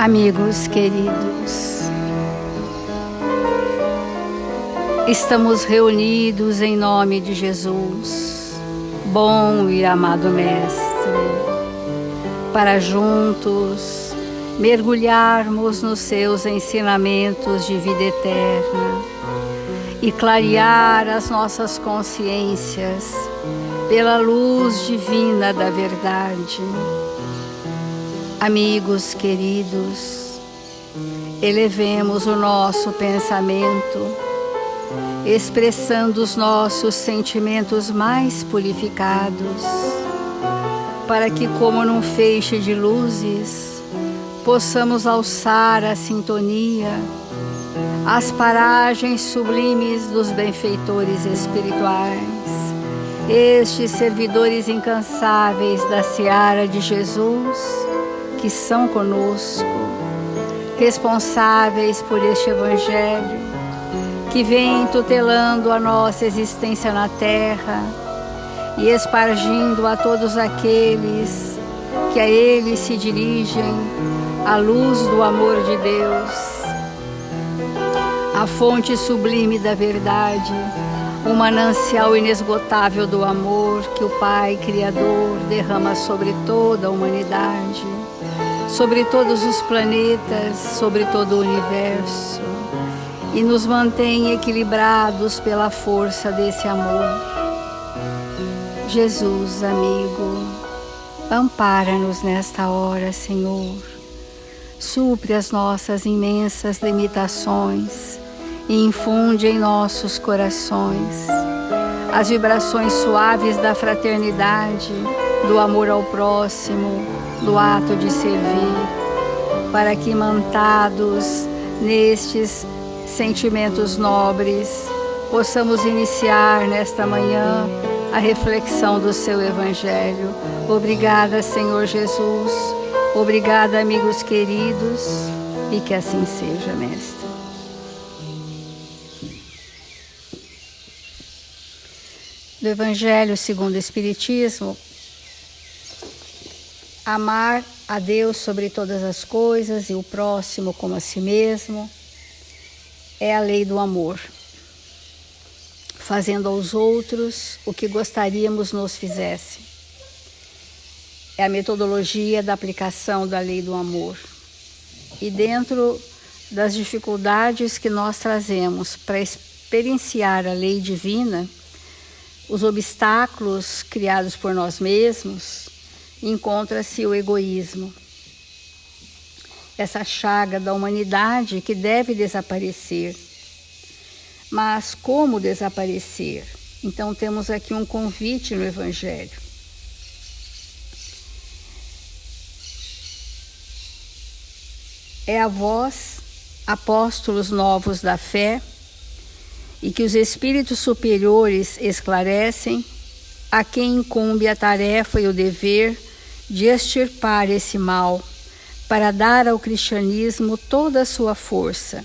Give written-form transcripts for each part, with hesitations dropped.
Amigos queridos, estamos reunidos em nome de Jesus, bom e amado Mestre, para juntos mergulharmos nos seus ensinamentos de vida eterna e clarear as nossas consciências pela luz divina da verdade. Amigos queridos, elevemos o nosso pensamento, expressando os nossos sentimentos mais purificados, para que, como num feixe de luzes, possamos alçar a sintonia, as paragens sublimes dos benfeitores espirituais, estes servidores incansáveis da seara de Jesus, que são conosco, responsáveis por este Evangelho, que vem tutelando a nossa existência na Terra e espargindo a todos aqueles que a Ele se dirigem a luz do amor de Deus, a fonte sublime da verdade, um manancial inesgotável do amor que o Pai Criador derrama sobre toda a humanidade, sobre todos os planetas, sobre todo o universo, e nos mantém equilibrados pela força desse amor. Jesus, amigo, ampara-nos nesta hora, Senhor. Supre as nossas imensas limitações e infunde em nossos corações as vibrações suaves da fraternidade, do amor ao próximo, do ato de servir, para que, imantados nestes sentimentos nobres, possamos iniciar nesta manhã a reflexão do seu Evangelho. Obrigada, Senhor Jesus. Obrigada, amigos queridos, e que assim seja, Mestre. Do Evangelho segundo o Espiritismo, amar a Deus sobre todas as coisas e o próximo como a si mesmo é a lei do amor, fazendo aos outros o que gostaríamos nos fizessem. É a metodologia da aplicação da lei do amor. E dentro das dificuldades que nós trazemos para experienciar a lei divina, os obstáculos criados por nós mesmos, encontra-se o egoísmo. Essa chaga da humanidade que deve desaparecer. Mas como desaparecer? Então temos aqui um convite no Evangelho. É a vós, apóstolos novos da fé, e que os espíritos superiores esclarecem, a quem incumbe a tarefa e o dever de extirpar esse mal, para dar ao cristianismo toda a sua força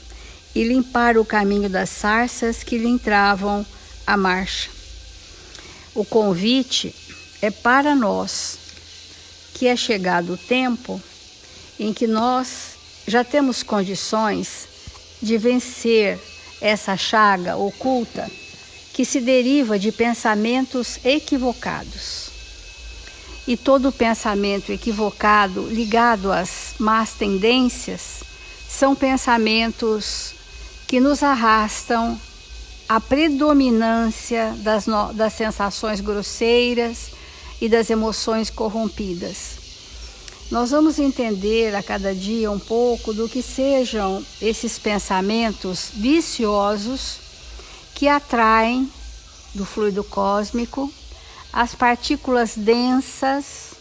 e limpar o caminho das sarças que lhe entravam a marcha. O convite é para nós, que é chegado o tempo em que nós já temos condições de vencer essa chaga oculta que se deriva de pensamentos equivocados. E todo pensamento equivocado ligado às más tendências são pensamentos que nos arrastam à predominância das sensações grosseiras e das emoções corrompidas. Nós vamos entender a cada dia um pouco do que sejam esses pensamentos viciosos que atraem do fluido cósmico as partículas densas,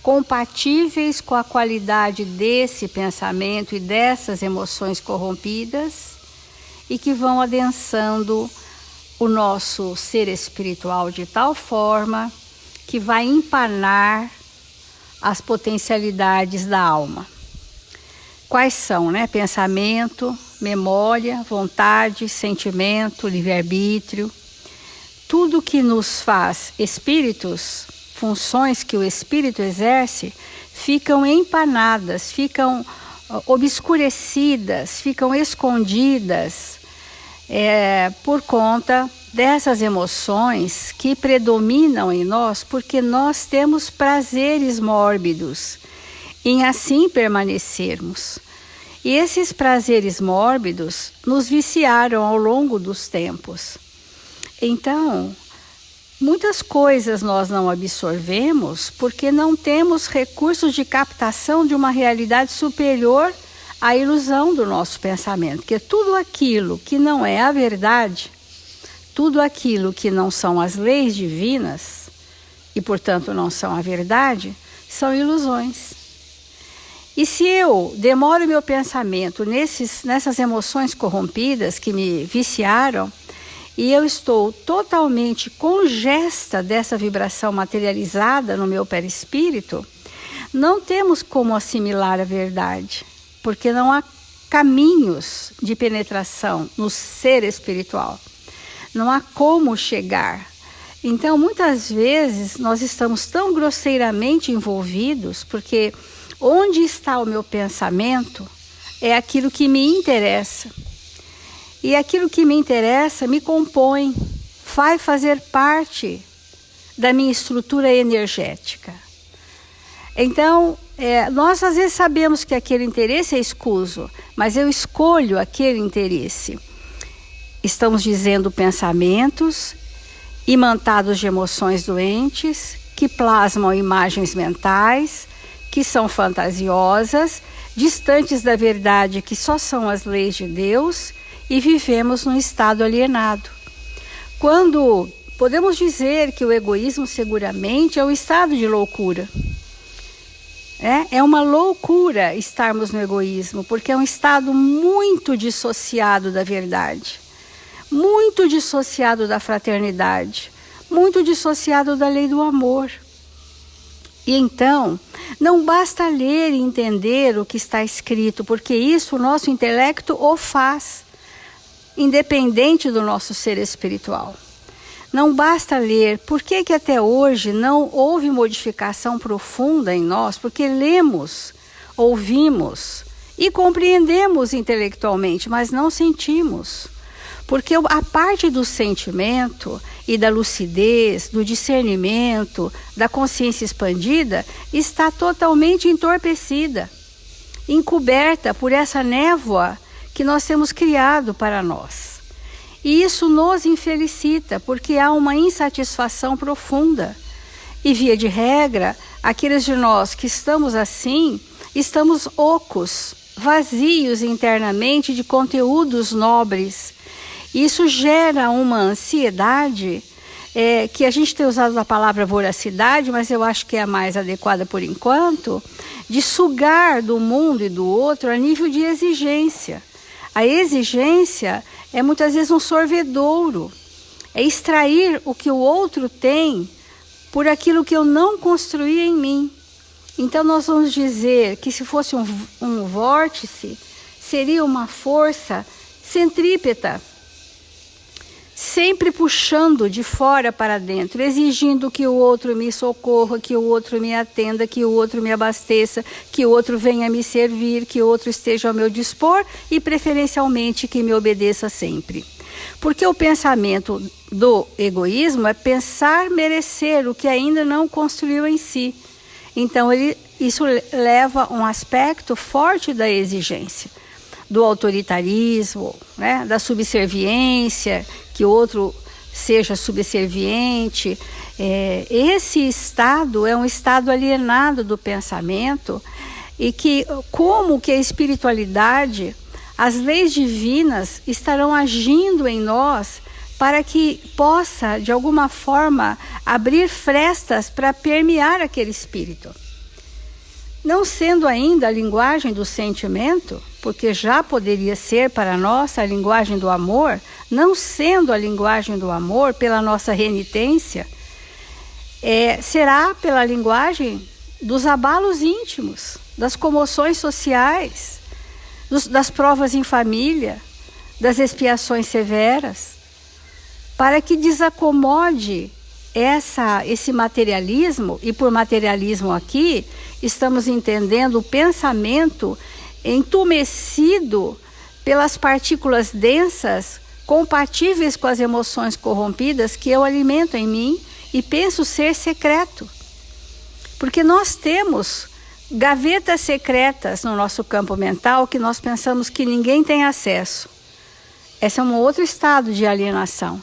compatíveis com a qualidade desse pensamento e dessas emoções corrompidas, e que vão adensando o nosso ser espiritual de tal forma que vai empanar as potencialidades da alma. Quais são, né? Pensamento, memória, vontade, sentimento, livre-arbítrio. Tudo que nos faz espíritos, funções que o espírito exerce, ficam empanadas, ficam obscurecidas, ficam escondidas por conta dessas emoções que predominam em nós, porque nós temos prazeres mórbidos em assim permanecermos. E esses prazeres mórbidos nos viciaram ao longo dos tempos. Então, muitas coisas nós não absorvemos porque não temos recursos de captação de uma realidade superior à ilusão do nosso pensamento, que tudo aquilo que não é a verdade, tudo aquilo que não são as leis divinas, e portanto não são a verdade, são ilusões. E se eu demoro meu pensamento nessas emoções corrompidas que me viciaram, e eu estou totalmente congesta dessa vibração materializada no meu perispírito, não temos como assimilar a verdade, porque não há caminhos de penetração no ser espiritual. Não há como chegar. Então, muitas vezes, nós estamos tão grosseiramente envolvidos, porque onde está o meu pensamento é aquilo que me interessa. E aquilo que me interessa me compõe, vai fazer parte da minha estrutura energética. Então, nós às vezes sabemos que aquele interesse é escuso, mas eu escolho aquele interesse. Estamos dizendo pensamentos imantados de emoções doentes, que plasmam imagens mentais, que são fantasiosas, distantes da verdade que só são as leis de Deus, e vivemos num estado alienado. Quando podemos dizer que o egoísmo seguramente é um estado de loucura. É uma loucura estarmos no egoísmo, porque é um estado muito dissociado da verdade, muito dissociado da fraternidade, muito dissociado da lei do amor. E então, não basta ler e entender o que está escrito, porque isso o nosso intelecto o faz, independente do nosso ser espiritual. Não basta ler. Por que até hoje não houve modificação profunda em nós? Porque lemos, ouvimos e compreendemos intelectualmente, mas não sentimos. Porque a parte do sentimento e da lucidez, do discernimento, da consciência expandida, está totalmente entorpecida, encoberta por essa névoa que nós temos criado para nós. E isso nos infelicita, porque há uma insatisfação profunda. E via de regra, aqueles de nós que estamos assim, estamos ocos, vazios internamente de conteúdos nobres. Isso gera uma ansiedade, que a gente tem usado a palavra voracidade, mas eu acho que é a mais adequada por enquanto, de sugar do mundo e do outro a nível de exigência. A exigência é muitas vezes um sorvedouro, é extrair o que o outro tem por aquilo que eu não construí em mim. Então nós vamos dizer que se fosse um vórtice, seria uma força centrípeta, sempre puxando de fora para dentro, exigindo que o outro me socorra, que o outro me atenda, que o outro me abasteça, que o outro venha me servir, que o outro esteja ao meu dispor e preferencialmente que me obedeça sempre. Porque o pensamento do egoísmo é pensar merecer o que ainda não construiu em si. Então isso leva um aspecto forte da exigência, do autoritarismo, né, da subserviência, que o outro seja subserviente. Esse estado é um estado alienado do pensamento e que, como que a espiritualidade, as leis divinas estarão agindo em nós para que possa, de alguma forma, abrir frestas para permear aquele espírito. Não sendo ainda a linguagem do sentimento, porque já poderia ser para nós a linguagem do amor, não sendo a linguagem do amor pela nossa renitência, será pela linguagem dos abalos íntimos, das comoções sociais, das provas em família, das expiações severas, para que desacomode esse materialismo, e por materialismo aqui estamos entendendo o pensamento entumecido pelas partículas densas compatíveis com as emoções corrompidas que eu alimento em mim e penso ser secreto. Porque nós temos gavetas secretas no nosso campo mental que nós pensamos que ninguém tem acesso. Esse é um outro estado de alienação.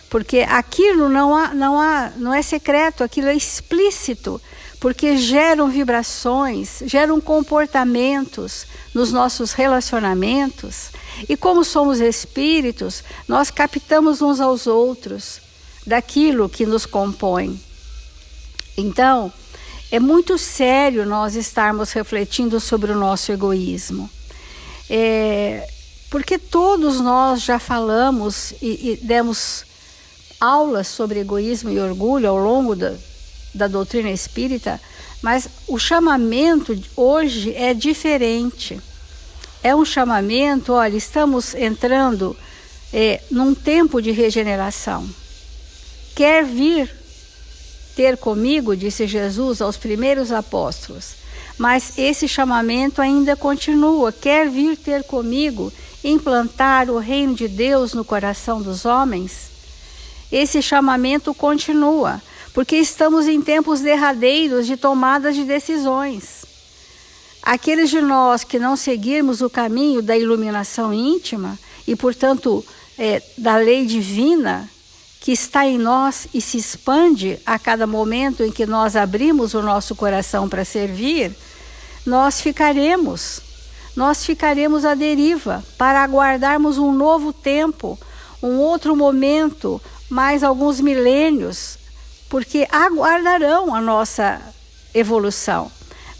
Porque aquilo não é secreto, aquilo é explícito, porque geram vibrações, geram comportamentos nos nossos relacionamentos. E como somos espíritos, nós captamos uns aos outros daquilo que nos compõe. Então, é muito sério nós estarmos refletindo sobre o nosso egoísmo. Porque todos nós já falamos e demos aulas sobre egoísmo e orgulho ao longo da doutrina espírita, mas o chamamento hoje é diferente. É um chamamento, olha, estamos entrando num tempo de regeneração. Quer vir ter comigo, disse Jesus aos primeiros apóstolos, mas esse chamamento ainda continua. Quer vir ter comigo, implantar o reino de Deus no coração dos homens? Esse chamamento continua, porque estamos em tempos derradeiros de tomadas de decisões. Aqueles de nós que não seguirmos o caminho da iluminação íntima e, portanto, da lei divina que está em nós e se expande a cada momento em que nós abrimos o nosso coração para servir, nós ficaremos à deriva para aguardarmos um novo tempo, um outro momento, mais alguns milênios, porque aguardarão a nossa evolução.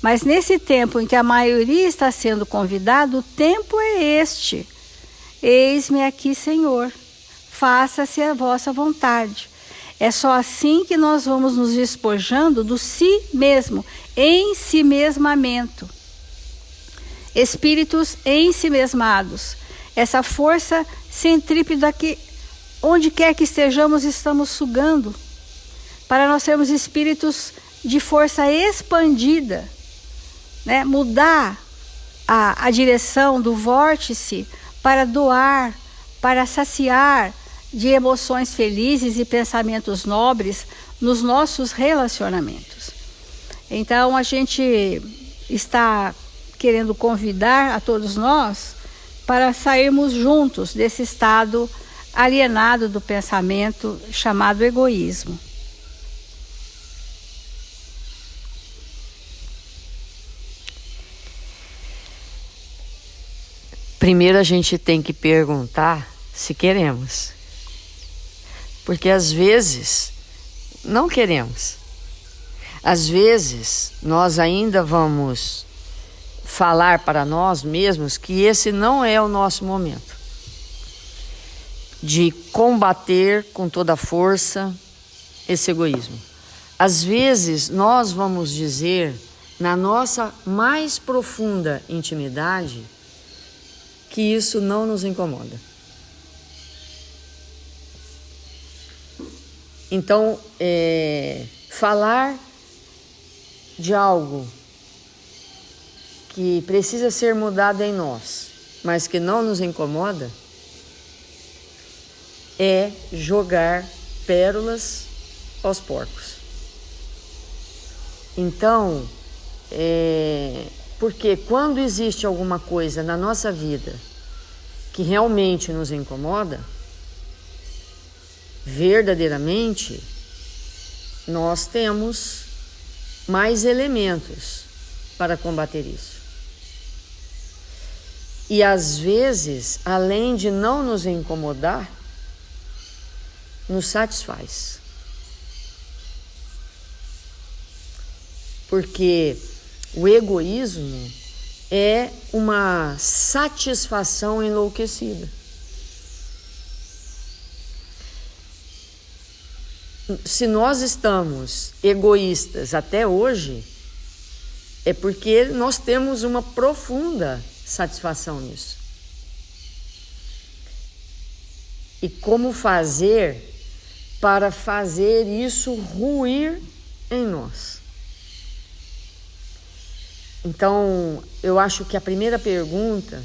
Mas nesse tempo em que a maioria está sendo convidada, o tempo é este. Eis-me aqui, Senhor, faça-se a vossa vontade. É só assim que nós vamos nos despojando do si mesmo, ensimesmamento. Espíritos ensimesmados, essa força centrípeta que, onde quer que estejamos, estamos sugando, para nós sermos espíritos de força expandida, né? Mudar a direção do vórtice para doar, para saciar de emoções felizes e pensamentos nobres nos nossos relacionamentos. Então a gente está querendo convidar a todos nós para sairmos juntos desse estado alienado do pensamento chamado egoísmo. Primeiro a gente tem que perguntar se queremos. Porque às vezes não queremos. Às vezes nós ainda vamos falar para nós mesmos que esse não é o nosso momento de combater com toda a força esse egoísmo. Às vezes nós vamos dizer na nossa mais profunda intimidade que isso não nos incomoda. Então, falar de algo que precisa ser mudado em nós, mas que não nos incomoda, é jogar pérolas aos porcos. Então, porque quando existe alguma coisa na nossa vida que realmente nos incomoda, verdadeiramente, nós temos mais elementos para combater isso. E às vezes, além de não nos incomodar, nos satisfaz. Porque o egoísmo é uma satisfação enlouquecida. Se nós estamos egoístas até hoje, é porque nós temos uma profunda satisfação nisso. E como fazer para fazer isso ruir em nós? Então, eu acho que a primeira pergunta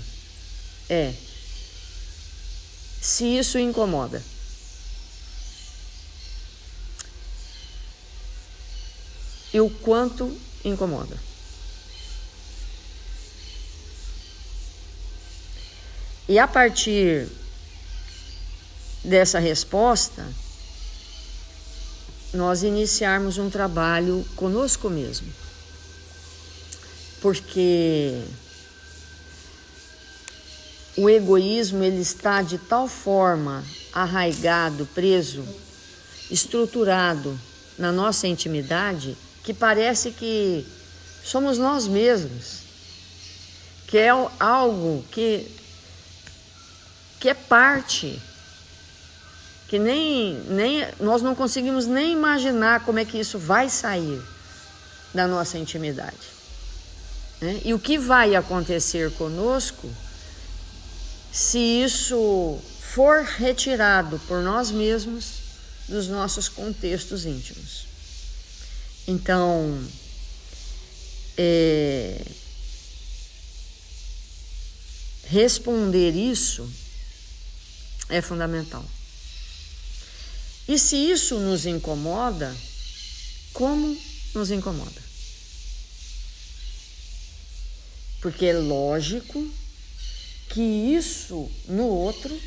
é se isso incomoda. E o quanto incomoda. E a partir dessa resposta, nós iniciarmos um trabalho conosco mesmo. Porque o egoísmo, ele está de tal forma arraigado, preso, estruturado na nossa intimidade, que parece que somos nós mesmos, que é algo que é parte, que nem nós não conseguimos nem imaginar como é que isso vai sair da nossa intimidade, né? E o que vai acontecer conosco se isso for retirado por nós mesmos dos nossos contextos íntimos. Então, responder isso é fundamental. E se isso nos incomoda, como nos incomoda? Porque é lógico que isso no outro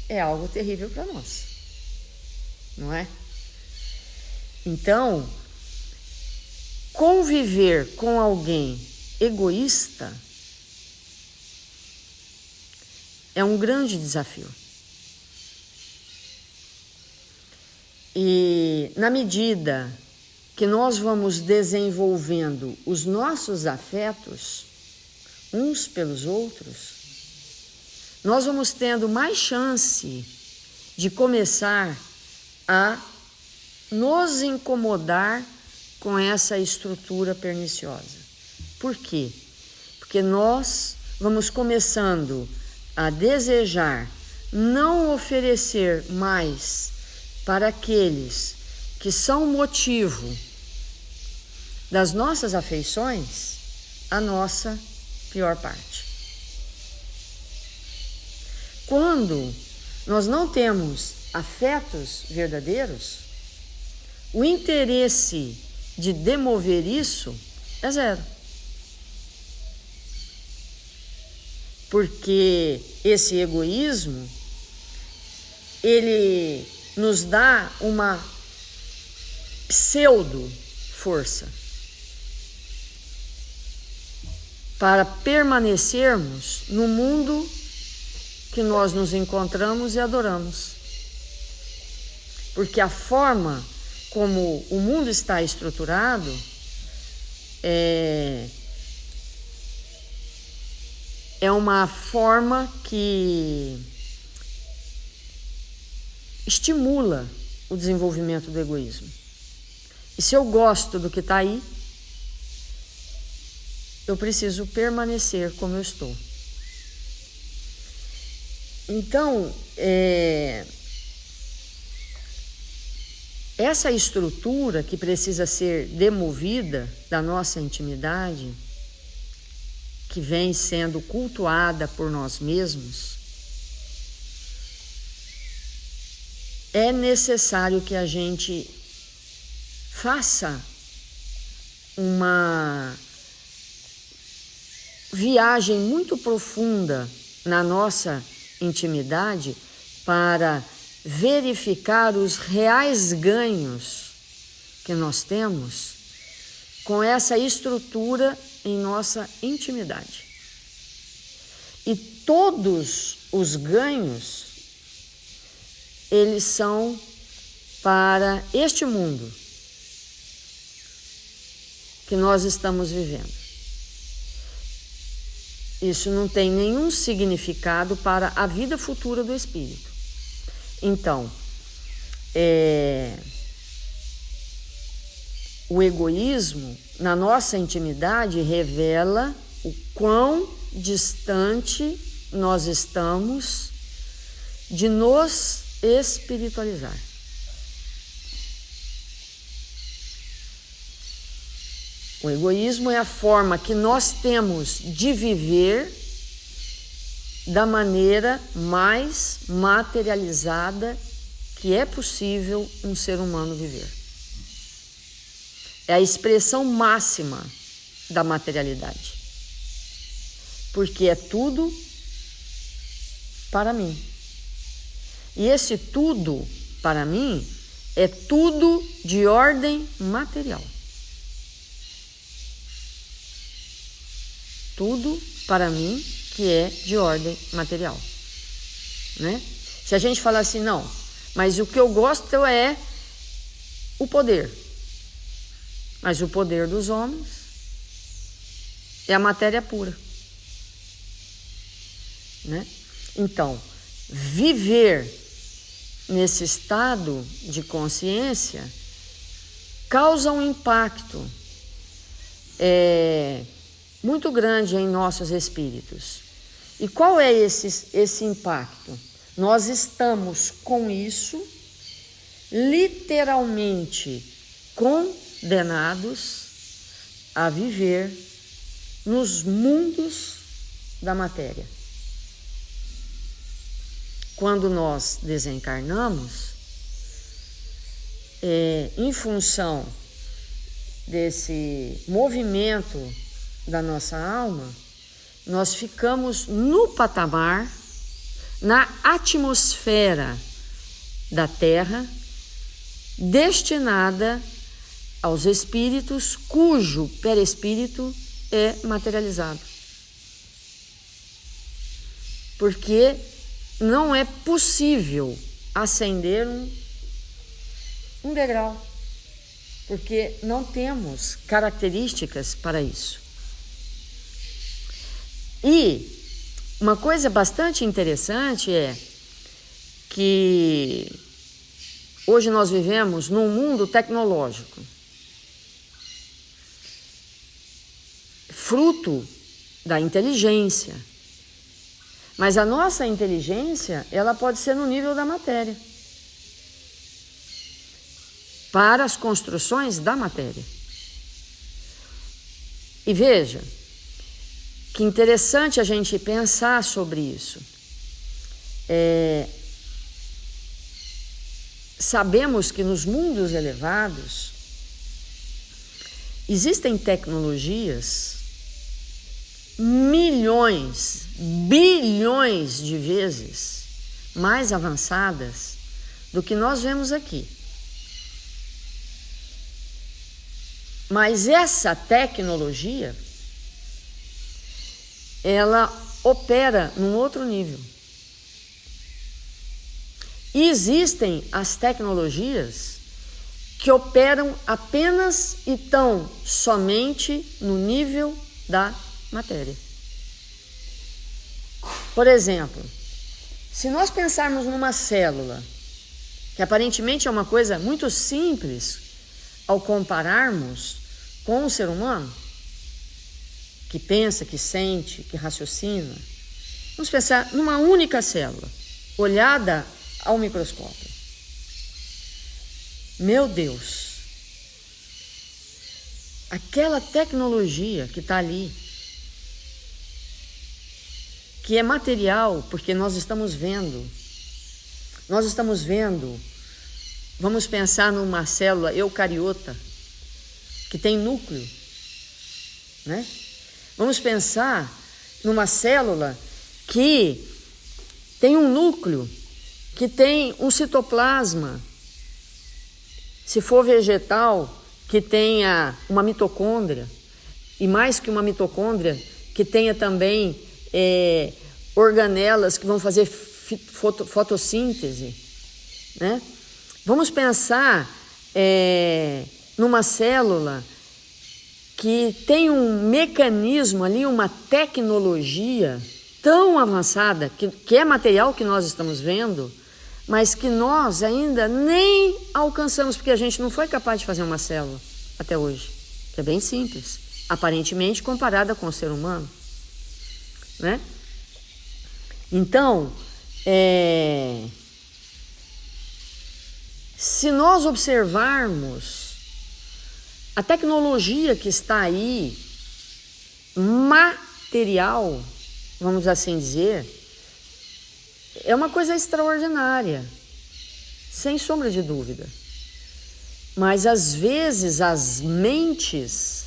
é algo terrível para nós, não é? Então, conviver com alguém egoísta é um grande desafio. E na medida que nós vamos desenvolvendo os nossos afetos uns pelos outros, nós vamos tendo mais chance de começar a nos incomodar com essa estrutura perniciosa. Por quê? Porque nós vamos começando a desejar não oferecer mais para aqueles que são motivo das nossas afeições a nossa pior parte. Quando nós não temos afetos verdadeiros, o interesse de demover isso é zero. Porque esse egoísmo, ele nos dá uma pseudo-força para permanecermos no mundo que nós nos encontramos e adoramos. Porque a forma como o mundo está estruturado é uma forma que estimula o desenvolvimento do egoísmo. E se eu gosto do que está aí, eu preciso permanecer como eu estou. Então, essa estrutura que precisa ser demovida da nossa intimidade, que vem sendo cultuada por nós mesmos, é necessário que a gente faça uma viagem muito profunda na nossa intimidade para verificar os reais ganhos que nós temos com essa estrutura em nossa intimidade. E todos os ganhos, eles são para este mundo que nós estamos vivendo. Isso não tem nenhum significado para a vida futura do espírito. Então, o egoísmo na nossa intimidade revela o quão distante nós estamos de nos espiritualizar. O egoísmo é a forma que nós temos de viver da maneira mais materializada que é possível um ser humano viver. É a expressão máxima da materialidade. Porque é tudo para mim. E esse tudo para mim é tudo de ordem material. Tudo para mim que é de ordem material, né? Se a gente falar assim, não, mas o que eu gosto é o poder. Mas o poder dos homens é a matéria pura, né? Então, viver nesse estado de consciência causa um impacto muito grande em nossos espíritos. E qual é esse impacto? Nós estamos com isso literalmente condenados a viver nos mundos da matéria. Quando nós desencarnamos, em função desse movimento da nossa alma, nós ficamos no patamar, na atmosfera da Terra, destinada aos espíritos cujo perispírito é materializado. Porque não é possível ascender um degrau, porque não temos características para isso. E uma coisa bastante interessante é que hoje nós vivemos num mundo tecnológico, fruto da inteligência. Mas a nossa inteligência, ela pode ser no nível da matéria, para as construções da matéria. E veja, que interessante a gente pensar sobre isso. Sabemos que nos mundos elevados existem tecnologias milhões, bilhões de vezes mais avançadas do que nós vemos aqui. Mas essa tecnologia, ela opera num outro nível. E existem as tecnologias que operam apenas e tão somente no nível da matéria. Por exemplo, se nós pensarmos numa célula, que aparentemente é uma coisa muito simples ao compararmos com o ser humano, que pensa, que sente, que raciocina, vamos pensar numa única célula, olhada ao microscópio. Meu Deus! Aquela tecnologia que está ali, que é material, porque nós estamos vendo, vamos pensar numa célula eucariota, que tem núcleo, né? Vamos pensar numa célula que tem um núcleo, que tem um citoplasma, se for vegetal, que tenha uma mitocôndria, e mais que uma mitocôndria, que tenha também organelas que vão fazer fotossíntese, né? Vamos pensar numa célula que tem um mecanismo ali, uma tecnologia tão avançada, que é material que nós estamos vendo, mas que nós ainda nem alcançamos, porque a gente não foi capaz de fazer uma célula até hoje, que é bem simples, aparentemente comparada com o ser humano, né? Então, se nós observarmos A tecnologia que está aí, material, vamos assim dizer, é uma coisa extraordinária, sem sombra de dúvida. Mas às vezes as mentes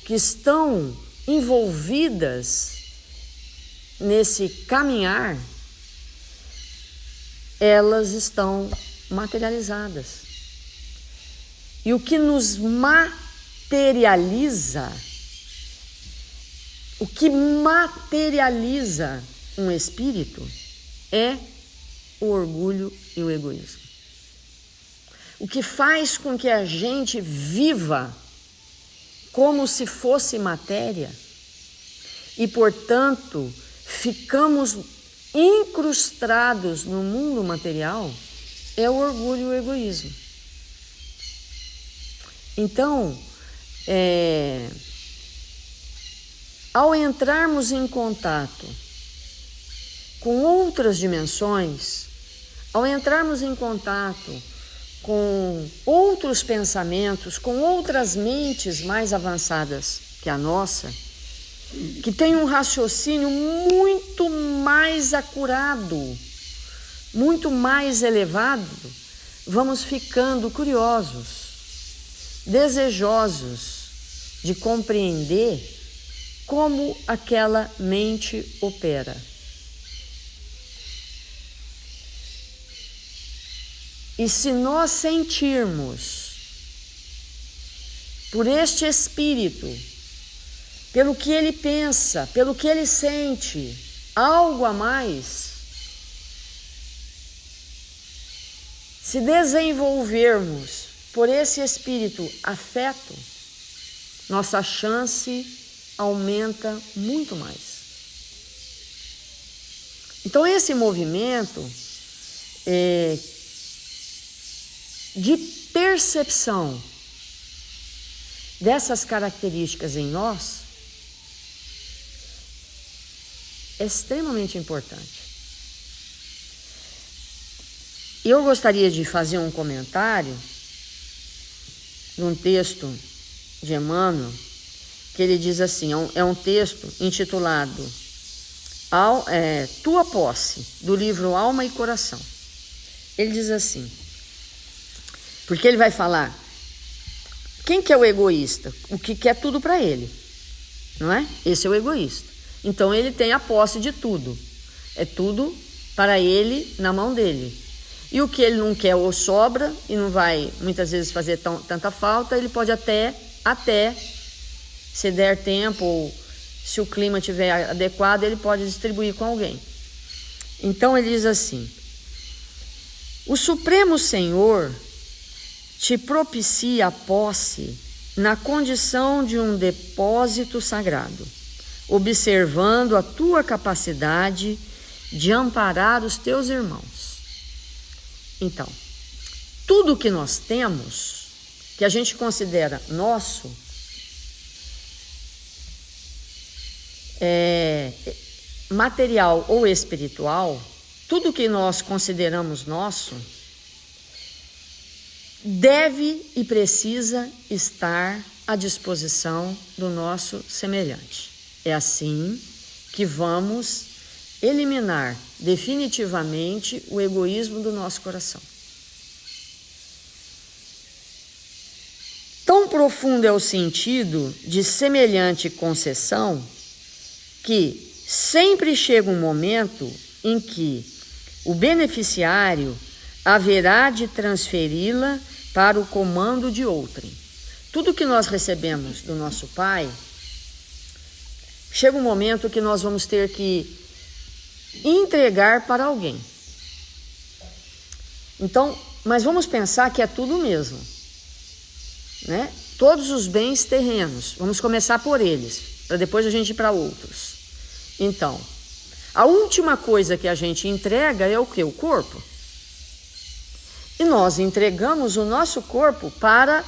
que estão envolvidas nesse caminhar, elas estão materializadas. E o que nos materializa, um espírito é o orgulho e o egoísmo. O que faz com que a gente viva como se fosse matéria e, portanto, ficamos incrustados no mundo material é o orgulho e o egoísmo. Então, ao entrarmos em contato com outras dimensões, ao entrarmos em contato com outros pensamentos, com outras mentes mais avançadas que a nossa, que tem um raciocínio muito mais acurado, muito mais elevado, vamos ficando curiosos, desejosos de compreender como aquela mente opera. E se nós sentirmos por este espírito, pelo que ele pensa, pelo que ele sente, algo a mais, se desenvolvermos por esse espírito afeto, nossa chance aumenta muito mais. Então esse movimento de percepção dessas características em nós é extremamente importante. Eu gostaria de fazer um comentário de um texto de Emmanuel, que ele diz assim, é um texto intitulado Tua Posse, do livro Alma e Coração. Ele diz assim, porque ele vai falar, quem que é o egoísta? O que quer tudo para ele, não é? Esse é o egoísta. Então ele tem a posse de tudo, é tudo para ele na mão dele. E o que ele não quer ou sobra e não vai muitas vezes fazer tanta falta, ele pode até, se der tempo ou se o clima estiver adequado, ele pode distribuir com alguém. Então ele diz assim, o Supremo Senhor te propicia a posse na condição de um depósito sagrado, observando a tua capacidade de amparar os teus irmãos. Então, tudo que nós temos, que a gente considera nosso, material ou espiritual, tudo que nós consideramos nosso, deve e precisa estar à disposição do nosso semelhante. É assim que vamos eliminar definitivamente o egoísmo do nosso coração. Tão profundo é o sentido de semelhante concessão que sempre chega um momento em que o beneficiário haverá de transferi-la para o comando de outrem. Tudo que nós recebemos do nosso Pai, chega um momento que nós vamos ter que entregar para alguém. Então, mas vamos pensar que é tudo mesmo, né? Todos os bens terrenos, vamos começar por eles, para depois a gente ir para outros. Então, a última coisa que a gente entrega é o quê? O corpo. E nós entregamos o nosso corpo para,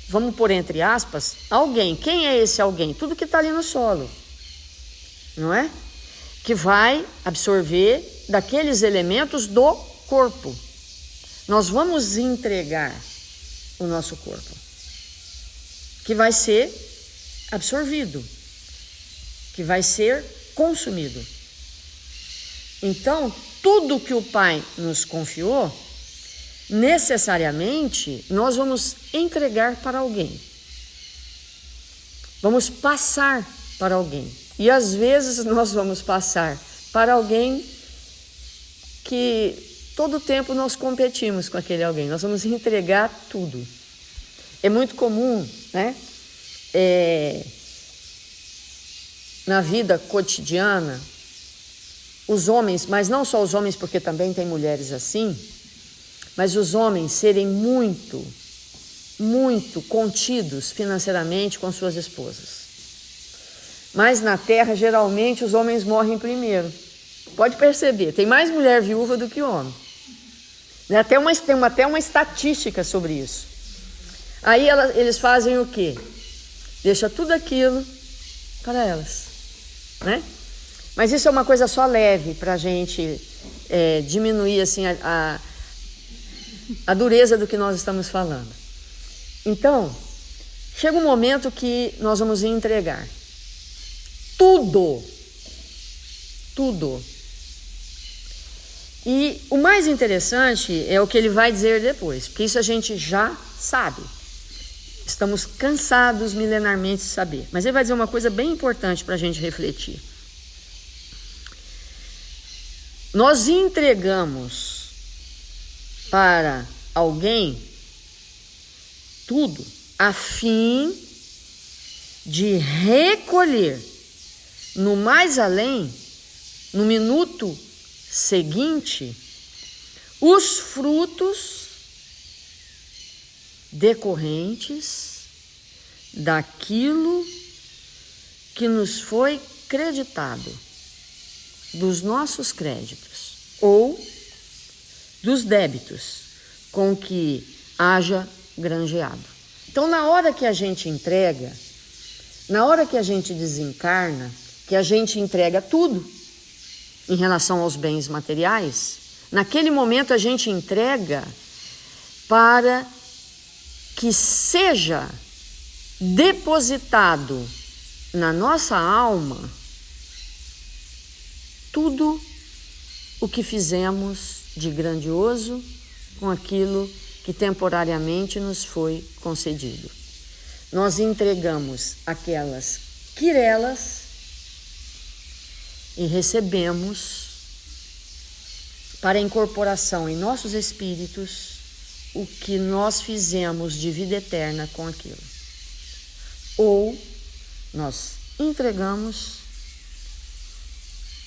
vamos pôr entre aspas, alguém. Quem é esse alguém? Tudo que está ali no solo, não é? Que vai absorver daqueles elementos do corpo. Nós vamos entregar o nosso corpo. que vai ser absorvido, que vai ser consumido. Então, tudo que o Pai nos confiou, necessariamente nós vamos entregar para alguém. Vamos passar para alguém. E às vezes nós vamos passar para alguém que todo tempo nós competimos com aquele alguém. Nós vamos entregar tudo. É muito comum, né? Na vida cotidiana, os homens, mas não só os homens, porque também tem mulheres assim, mas os homens serem muito contidos financeiramente com suas esposas. Mas na terra, geralmente, os homens morrem primeiro. Pode perceber, tem mais mulher viúva do que homem. Tem até uma estatística sobre isso. Aí eles fazem o quê? Deixa tudo aquilo para elas, né? Mas isso é uma coisa só leve para a gente diminuir assim, a dureza do que nós estamos falando. Então, chega um momento que nós vamos entregar tudo. E o mais interessante é o que ele vai dizer depois, porque isso a gente já sabe. Estamos cansados milenarmente de saber. Mas ele vai dizer uma coisa bem importante para a gente refletir. Nós entregamos para alguém tudo a fim de recolher no mais além, no minuto seguinte, os frutos decorrentes daquilo que nos foi creditado, dos nossos créditos ou dos débitos com que haja granjeado. Então, na hora que a gente entrega, na hora que a gente desencarna, que a gente entrega tudo em relação aos bens materiais, naquele momento a gente entrega para que seja depositado na nossa alma tudo o que fizemos de grandioso com aquilo que temporariamente nos foi concedido. Nós entregamos aquelas quirelas e recebemos para incorporação em nossos espíritos o que nós fizemos de vida eterna com aquilo. Ou nós entregamos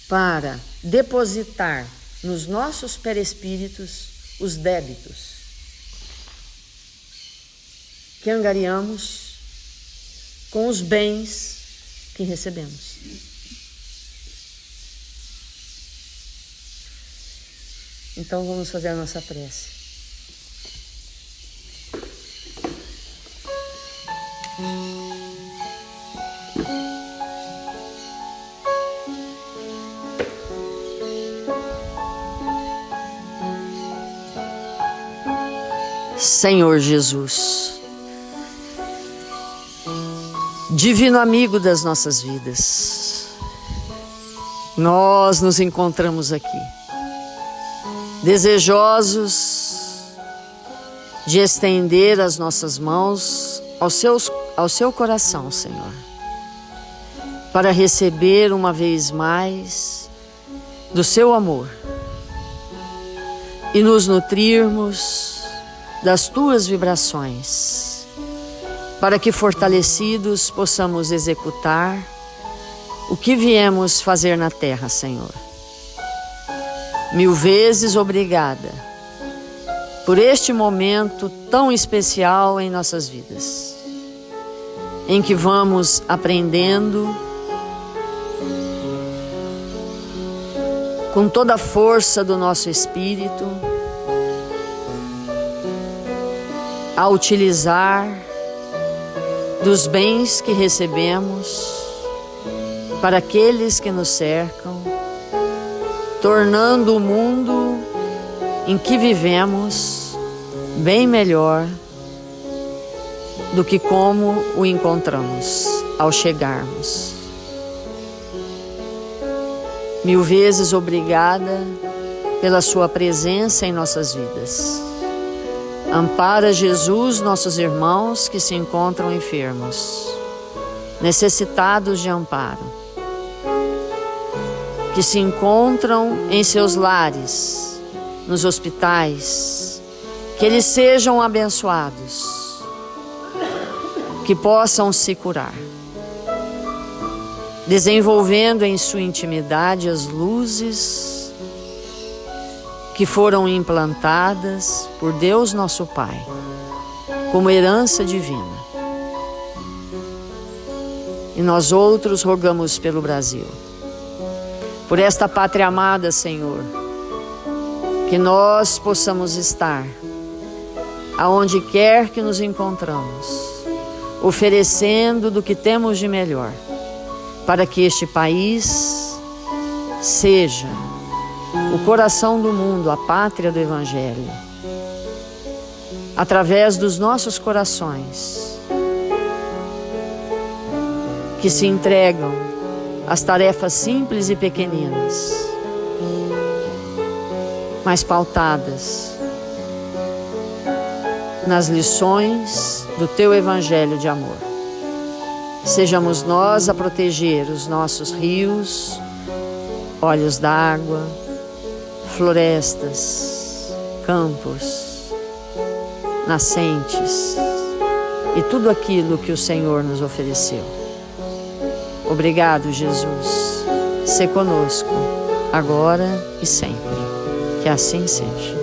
para depositar nos nossos perispíritos os débitos que angariamos com os bens que recebemos. Então vamos fazer a nossa prece. Senhor Jesus, divino amigo das nossas vidas, nós nos encontramos aqui, desejosos de estender as nossas mãos ao seu coração, Senhor, para receber uma vez mais do seu amor e nos nutrirmos das tuas vibrações, para que fortalecidos possamos executar o que viemos fazer na terra, Senhor. 1000 vezes obrigada por este momento tão especial em nossas vidas, em que vamos aprendendo com toda a força do nosso espírito a utilizar dos bens que recebemos para aqueles que nos cercam, tornando o mundo em que vivemos bem melhor do que como o encontramos ao chegarmos. Mil vezes obrigada pela sua presença em nossas vidas. Ampara, Jesus, nossos irmãos que se encontram enfermos, necessitados de amparo, que se encontram em seus lares, nos hospitais, que eles sejam abençoados, que possam se curar, desenvolvendo em sua intimidade as luzes que foram implantadas por Deus nosso Pai, como herança divina. E nós outros rogamos pelo Brasil, por esta pátria amada, Senhor, que nós possamos estar, aonde quer que nos encontramos, oferecendo do que temos de melhor, para que este país seja o coração do mundo, a pátria do Evangelho, através dos nossos corações, que se entregam às tarefas simples e pequeninas, mas pautadas nas lições do Teu Evangelho de amor. Sejamos nós a proteger os nossos rios, olhos d'água, florestas, campos, nascentes e tudo aquilo que o Senhor nos ofereceu. Obrigado, Jesus. Sê conosco, agora e sempre. Que assim seja.